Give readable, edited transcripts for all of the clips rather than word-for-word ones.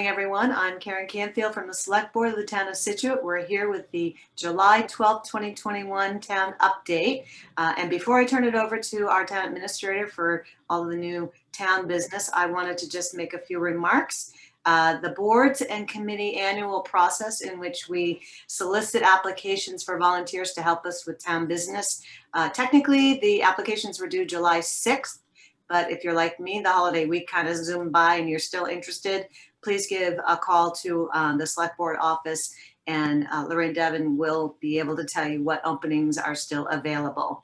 Everyone, I'm Karen Canfield from the Select Board of the Town of Scituate. We're here with the July 12th, 2021 Town Update. And before I turn it over to our Town Administrator for all of the new town business, I wanted to just make a few remarks. The boards and committee annual process in which we solicit applications for volunteers to help us with town business. Technically, the applications were due July 6th, but if you're like me, the holiday week kind of zoomed by and you're still interested, please give a call to the Select Board office, and Lorraine Devon will be able to tell you what openings are still available.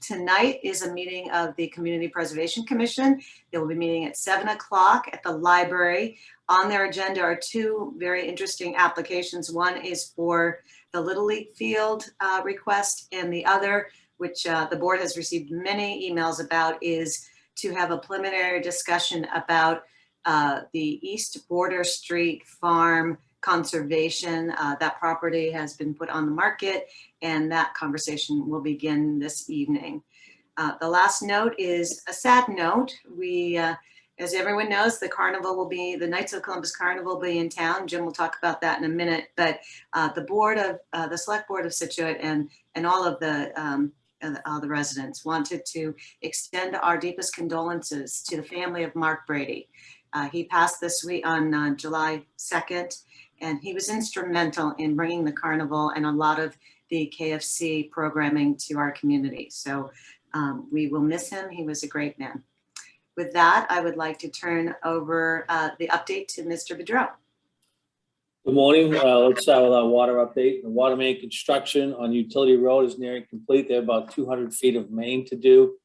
Tonight is a meeting of the Community Preservation Commission. They will be meeting at 7 o'clock at the library. On their agenda are two very interesting applications. One is for the Little League field request, and the other, which the board has received many emails about, is to have a preliminary discussion about the East Border Street Farm conservation. That property has been put on the market, and that conversation will begin this evening. The last note is a sad note. We, as everyone knows, the carnival will be, the Knights of Columbus Carnival will be in town. Jim will talk about that in a minute, but the board of, the Select Board of Scituate and all of the residents wanted to extend our deepest condolences to the family of Mark Brady. He passed this week on July 2nd, and he was instrumental in bringing the carnival and a lot of the KFC programming to our community. So we will miss him. He was a great man. With that, I would like to turn over the update to Mr. Bedreau. Good morning. Let's start with our water update. The water main construction on Utility Road is nearing complete. They have about 200 feet of main to do.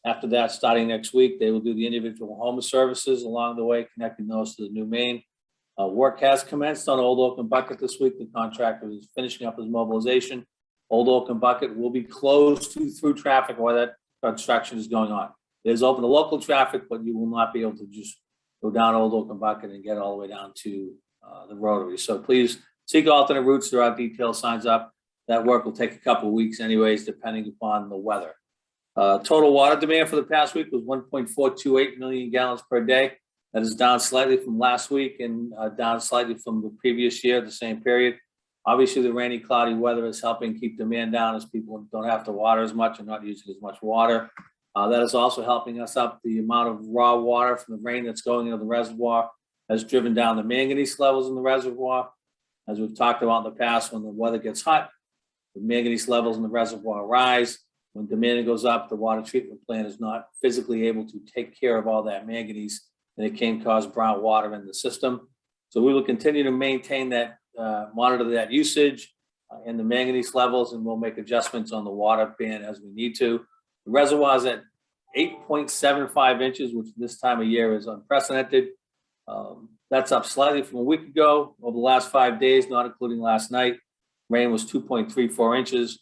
After that, starting next week, they will do the individual home services along the way, connecting those to the new main. Work has commenced on Old Oak and Bucket this week. The contractor is finishing up his mobilization. Old Oak and Bucket will be closed to through traffic while that construction is going on. It is open to local traffic, but you will not be able to just go down Old Oak and Bucket and get all the way down to the Rotary. So please seek alternate routes. There are detailed signs up. That work will take a couple of weeks anyways, depending upon the weather. Total water demand for the past week was 1.428 million gallons per day. That is down slightly from last week and down slightly from the previous year, the same period. Obviously, the rainy, cloudy weather is helping keep demand down as people don't have to water as much and not using as much water. That is also helping us up. The amount of raw water from the rain that's going into the reservoir has driven down the manganese levels in the reservoir. As we've talked about in the past, when the weather gets hot, the manganese levels in the reservoir rise. When demand goes up, the water treatment plant is not physically able to take care of all that manganese, and it can cause brown water in the system. So we will continue to maintain that, monitor that usage and the manganese levels, and we'll make adjustments on the water ban as we need to. The reservoir is at 8.75 inches, which this time of year is unprecedented. That's up slightly from a week ago. Over the last 5 days, not including last night, rain was 2.34 inches.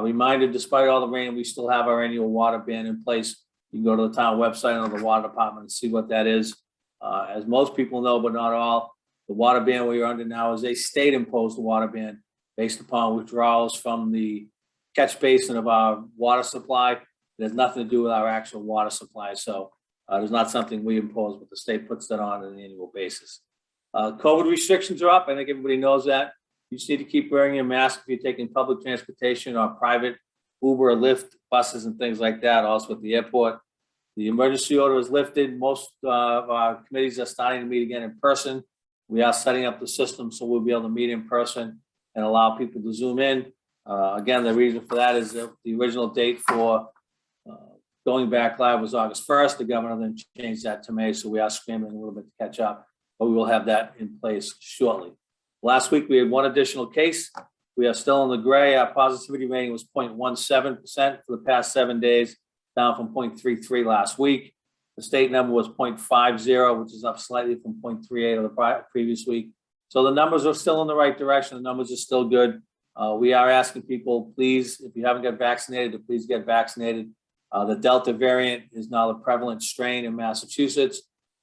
Reminder, despite all the rain, we still have our annual water ban in place. You can go to the town website on the water department and see what that is. As most people know, but not all, the water ban we are under now is a state-imposed water ban based upon withdrawals from the catch basin of our water supply. It has nothing to do with our actual water supply. So it's not something we impose, but the state puts that on an annual basis. COVID restrictions are up. I think everybody knows that. You just need to keep wearing your mask if you're taking public transportation or private Uber or Lyft buses and things like that, also at the airport. The emergency order is lifted. Most of our committees are starting to meet again in person. We are setting up the system so we'll be able to meet in person and allow people to Zoom in. Again, the reason for that is that the original date for going back live was August 1st. The governor then changed that to May, so we are scrambling a little bit to catch up, but we will have that in place shortly. Last week, we had one additional case. We are still in the gray. Our positivity rating was 0.17% for the past 7 days, down from 0.33 last week. The state number was 0.50, which is up slightly from 0.38 of the previous week. So the numbers are still in the right direction. The numbers are still good. We are asking people, please, if you haven't got vaccinated, to please get vaccinated. The Delta variant is now the prevalent strain in Massachusetts.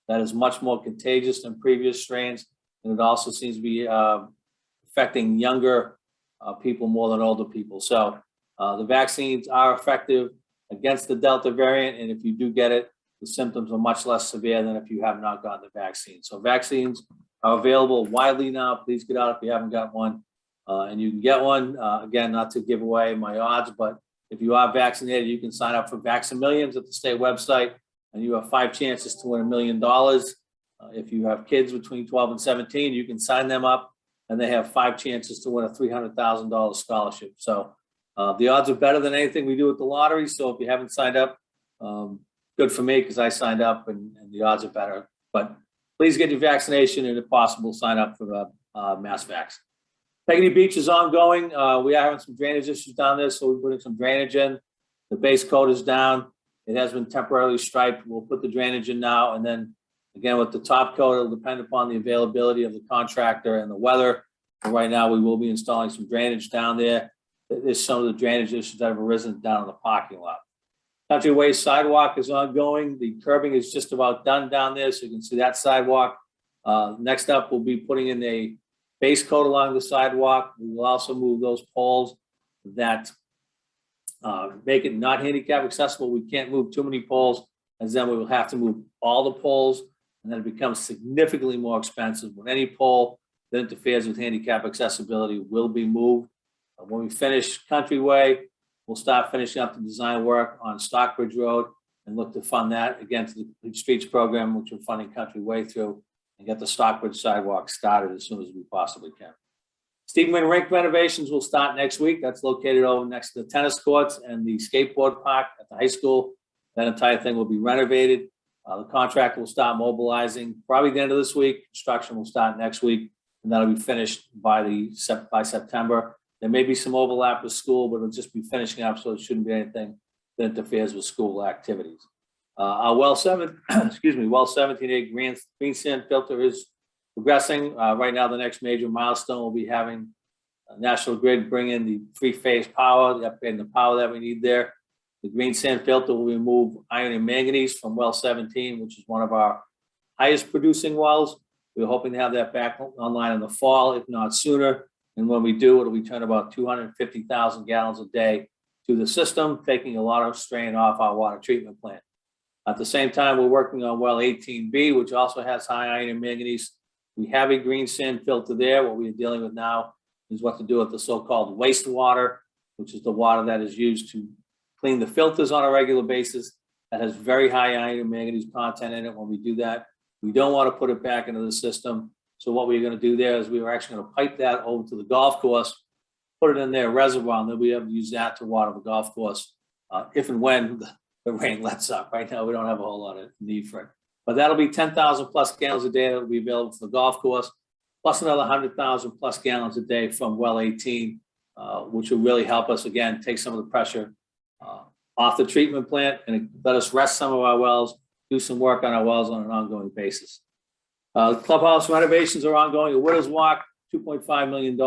That is much more contagious than previous strains. And it also seems to be affecting younger people more than older people. So the vaccines are effective against the Delta variant. And if you do get it, the symptoms are much less severe than if you have not gotten the vaccine. So vaccines are available widely now. Please get out if you haven't got one. And you can get one, again, not to give away my odds, but if you are vaccinated, you can sign up for Vaccimillions at the state website, and you have 5 chances to win $1 million. If you have kids between 12 and 17, you can sign them up, and they have 5 chances to win a $300,000 scholarship. So the odds are better than anything we do at the lottery. So if you haven't signed up, good for me because I signed up, and the odds are better. But please get your vaccination, and if possible, sign up for the mass vax. Peggy Beach is ongoing. We are having some drainage issues down there, so we're putting some drainage in. The base coat is down. It has been temporarily striped. We'll put the drainage in now, and then again with the top coat, it'll depend upon the availability of the contractor and the weather. But right now, we will be installing some drainage down there. There's some of the drainage issues that have arisen down in the parking lot. Country Way sidewalk is ongoing. The curbing is just about done down there, so you can see that sidewalk. Next up, we'll be putting in a base coat along the sidewalk. We will also move those poles that make it not handicap accessible. We can't move too many poles, as then we will have to move all the poles, and then it becomes significantly more expensive. When any pole that interferes with handicap accessibility will be moved. When we finish Country Way, we'll start finishing up the design work on Stockbridge Road and look to fund that again to the Complete Streets program, which we're funding Country Way through, and get the Stockbridge sidewalk started as soon as we possibly can. Stevenman Rink renovations will start next week. That's located over next to the tennis courts and the skateboard park at the high school. That entire thing will be renovated. The contractor will start mobilizing probably the end of this week. Construction will start next week, and that'll be finished by September. There may be some overlap with school, but it'll just be finishing up, so it shouldn't be anything that interferes with school activities. Our well 17A green sand filter is progressing. Right now, the next major milestone will be having National Grid bring in the 3-phase power, the upgrade in the power that we need there. The green sand filter will remove iron and manganese from well 17, which is one of our highest producing wells. We're hoping to have that back online in the fall, if not sooner. And when we do, it'll return about 250,000 gallons a day to the system, taking a lot of strain off our water treatment plant. At the same time, we're working on well 18B, which also has high iron and manganese. We have a green sand filter there. What we're dealing with now is what to do with the so-called wastewater, which is the water that is used to clean the filters on a regular basis. That has very high iron and manganese content in it. When we do that, we don't want to put it back into the system. So what we're going to do there is we are actually going to pipe that over to the golf course, put it in their reservoir, and then we have to use that to water the golf course if and when the rain lets up. Right now, we don't have a whole lot of need for it. But that'll be 10,000 plus gallons a day that will be available for the golf course, plus another 100,000 plus gallons a day from well 18, which will really help us, again, take some of the pressure off the treatment plant and let us rest some of our wells, do some work on our wells on an ongoing basis. Clubhouse renovations are ongoing. The Widows Walk, $2.5 million,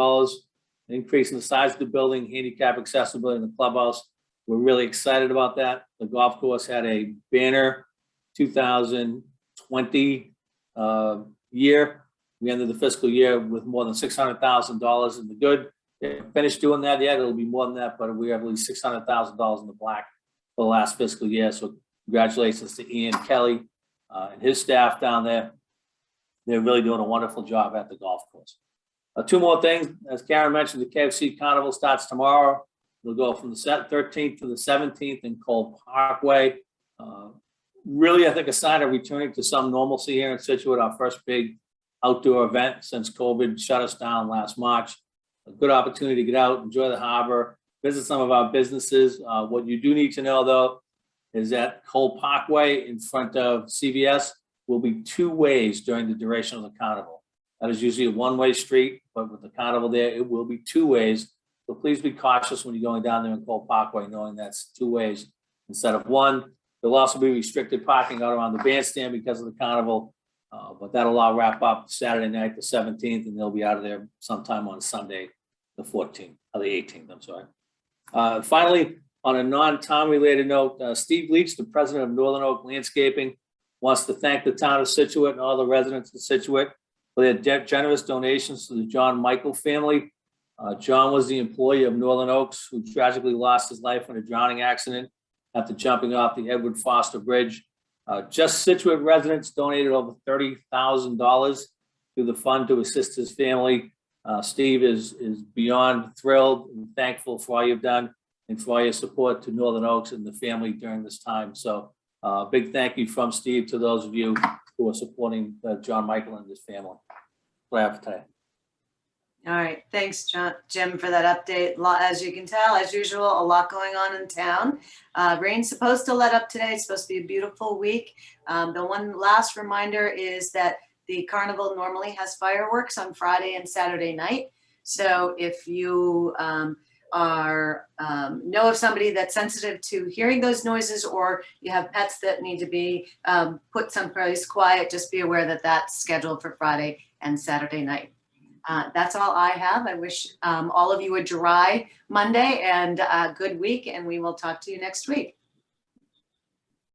increase in the size of the building, handicap accessibility in the clubhouse. We're really excited about that. The golf course had a banner 2020 year. We ended the fiscal year with more than $600,000 in the good. They haven't finished doing that yet. It'll be more than that, but we have at least $600,000 in the black for the last fiscal year. So congratulations to Ian Kelly and his staff down there. They're really doing a wonderful job at the golf course. 2 more things. As Karen mentioned, the KFC Carnival starts tomorrow. It'll go from the 13th to the 17th in Cole Parkway. Really, I think a sign of returning to some normalcy here in Scituate, our first big outdoor event since COVID shut us down last March. A good opportunity to get out, enjoy the harbor, visit some of our businesses. What you do need to know, though, is that Cole Parkway in front of CVS will be 2 ways during the duration of the carnival. That is usually a 1-way street, but with the carnival there, it will be 2 ways. So please be cautious when you're going down there in Cole Parkway, knowing that's 2 ways instead of 1. There'll also be restricted parking out around the bandstand because of the carnival, but that'll all wrap up Saturday night, the 17th, and they'll be out of there sometime on Sunday, the 14th, or the 18th, I'm sorry. Finally, on a non-town related note, Steve Leach, the president of Northern Oak Landscaping, wants to thank the town of Scituate and all the residents of Scituate for their generous donations to the John Michael family. John was the employee of Northern Oaks who tragically lost his life in a drowning accident after jumping off the Edward Foster Bridge. Just Scituate residents donated over $30,000 through the fund to assist his family. Steve is beyond thrilled and thankful for all you've done and for all your support to Northern Oaks and the family during this time. So big thank you from Steve to those of you who are supporting John Michael and his family. Glad today. All right, thanks, Jim, for that update. As you can tell, as usual, a lot going on in town. Rain's supposed to let up today. It's supposed to be a beautiful week. The one last reminder is that the carnival normally has fireworks on Friday and Saturday night. So if you know of somebody that's sensitive to hearing those noises, or you have pets that need to be put someplace quiet, just be aware that that's scheduled for Friday and Saturday night. That's all I have. I wish all of you a dry Monday and a good week, and we will talk to you next week.